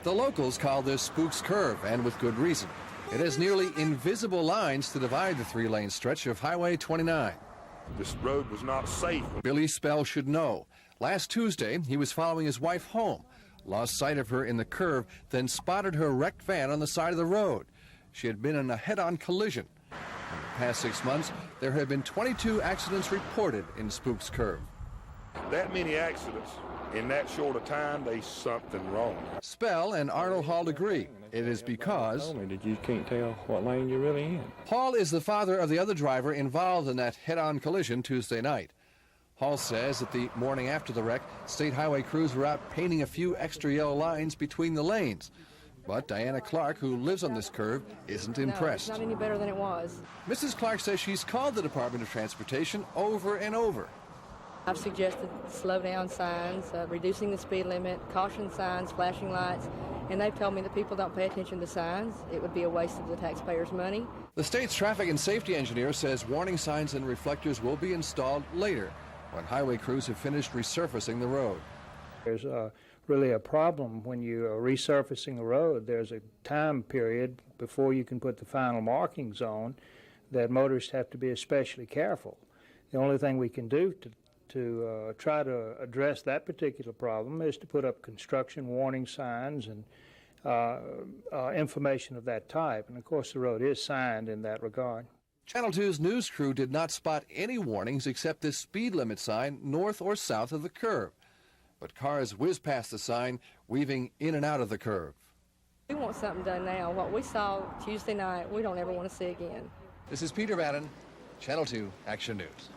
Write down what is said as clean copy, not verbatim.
The locals call this Spook's Curve, and with good reason. It has nearly invisible lines to divide the three-lane stretch of Highway 29. This road was not safe. Billy Spell should know. Last Tuesday, he was following his wife home, lost sight of her in the curve, then spotted her wrecked van on the side of the road. She had been in a head-on collision. In the past 6 months, there have been 22 accidents reported in Spook's Curve. That many accidents in that short a time, there's something wrong. Spell and Arnold Hall agree. It is because you can't tell what lane you're really in. Hall is the father of the other driver involved in that head-on collision Tuesday night. Hall says that the morning after the wreck, state highway crews were out painting a few extra yellow lines between the lanes. But Diana Clark, who lives on this curve, isn't impressed. No, it's not any better than it was. Mrs. Clark says she's called the Department of Transportation over and over. I've suggested slow down signs, reducing the speed limit, caution signs, flashing lights, and they've told me that people don't pay attention to signs. It would be a waste of the taxpayers' money. The state's traffic and safety engineer says warning signs and reflectors will be installed later when highway crews have finished resurfacing the road. There's really a problem when you are resurfacing a road. There's a time period before you can put the final markings on that motorists have to be especially careful. The only thing we can do to try to address that particular problem is to put up construction warning signs and information of that type. And of course the road is signed in that regard. Channel 2's news crew did not spot any warnings except this speed limit sign north or south of the curve. But cars whiz past the sign, weaving in and out of the curve. We want something done now. What we saw Tuesday night, we don't ever want to see again. This is Peter Madden, Channel 2 Action News.